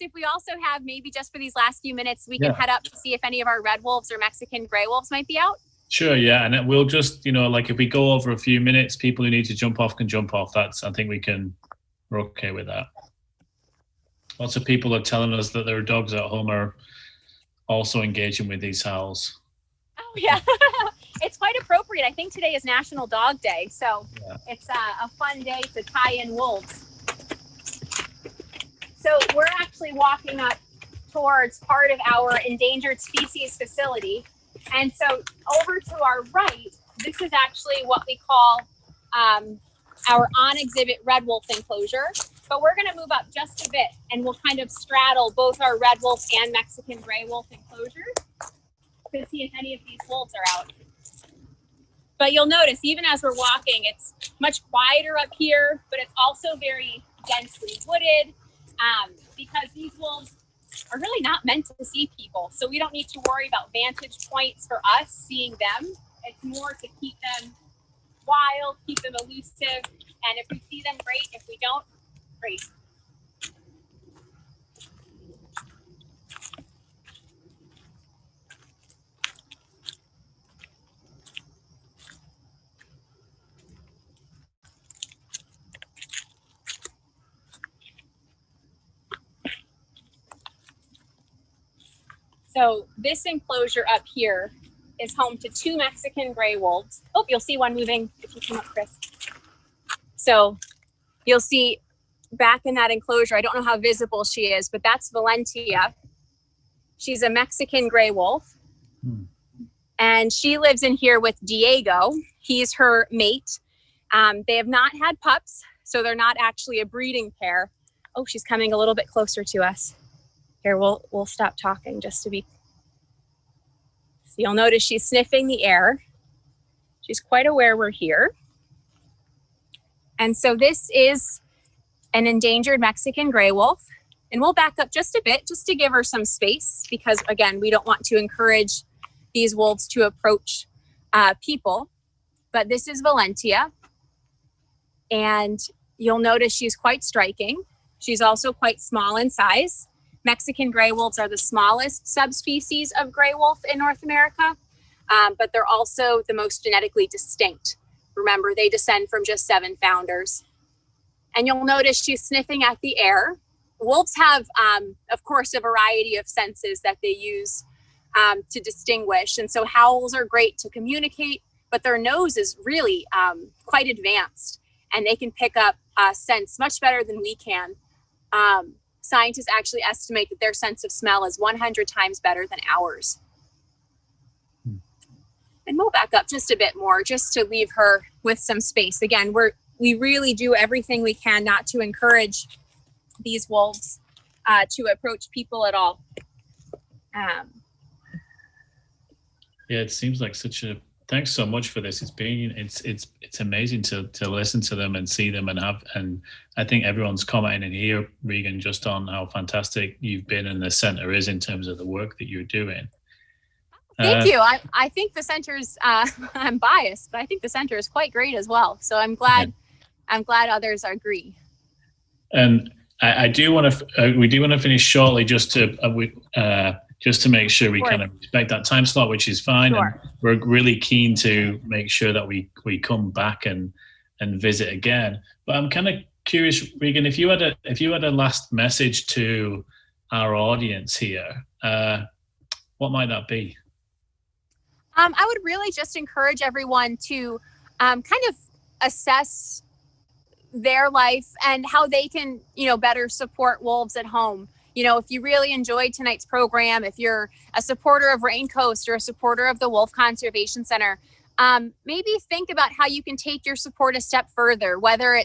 if we also have, maybe just for these last few minutes, we can head up to see if any of our red wolves or Mexican gray wolves might be out? Sure, yeah. And we'll just, like if we go over a few minutes, people who need to jump off can jump off. I think we're okay with that. Lots of people are telling us that their dogs at home are also engaging with these howls. Oh, yeah. It's quite appropriate. I think today is National Dog Day, so it's a fun day to tie in wolves. So we're actually walking up towards part of our endangered species facility. And so over to our right, this is actually what we call our on-exhibit red wolf enclosure. But we're going to move up just a bit, and we'll kind of straddle both our red wolf and Mexican gray wolf enclosures to see if any of these wolves are out. But you'll notice, even as we're walking, it's much quieter up here, but it's also very densely wooded because these wolves are really not meant to see people. So we don't need to worry about vantage points for us seeing them. It's more to keep them wild, keep them elusive. And if we see them, great. If we don't, great. So this enclosure up here is home to 2 Mexican gray wolves. Oh, you'll see one moving if you come up, Chris. So you'll see back in that enclosure, I don't know how visible she is, but that's Valentia. She's a Mexican gray wolf. And she lives in here with Diego. He's her mate. They have not had pups, so they're not actually a breeding pair. Oh, she's coming a little bit closer to us. Here, we'll stop talking just to be. So you'll notice she's sniffing the air. She's quite aware we're here. And so this is an endangered Mexican gray wolf. And we'll back up just a bit just to give her some space because, again, we don't want to encourage these wolves to approach people. But this is Valentia. And you'll notice she's quite striking. She's also quite small in size. Mexican gray wolves are the smallest subspecies of gray wolf in North America, but they're also the most genetically distinct. Remember, they descend from just 7 founders. And you'll notice she's sniffing at the air. Wolves have, of course, a variety of senses that they use to distinguish. And so howls are great to communicate, but their nose is really quite advanced, and they can pick up scents much better than we can. Scientists actually estimate that their sense of smell is 100 times better than ours. And we'll back up just a bit more just to leave her with some space. Again, we really do everything we can not to encourage these wolves to approach people at all. Yeah, it seems like thanks so much for this. It's amazing to listen to them and see them and I think everyone's commenting in here, Regan, just on how fantastic you've been and the center is in terms of the work that you're doing. Thank you. I think the center's I'm biased, but I think the center is quite great as well. So I'm glad others agree. And I do want to we do want to finish shortly just to make sure we kind of respect that time slot, which is fine. Sure. And we're really keen to make sure that we come back and visit again. But I'm kind of curious, Regan, if you had a last message to our audience here, what might that be? I would really just encourage everyone to kind of assess their life and how they can, better support wolves at home. If you really enjoyed tonight's program, if you're a supporter of Raincoast or a supporter of the Wolf Conservation Center, maybe think about how you can take your support a step further, whether it's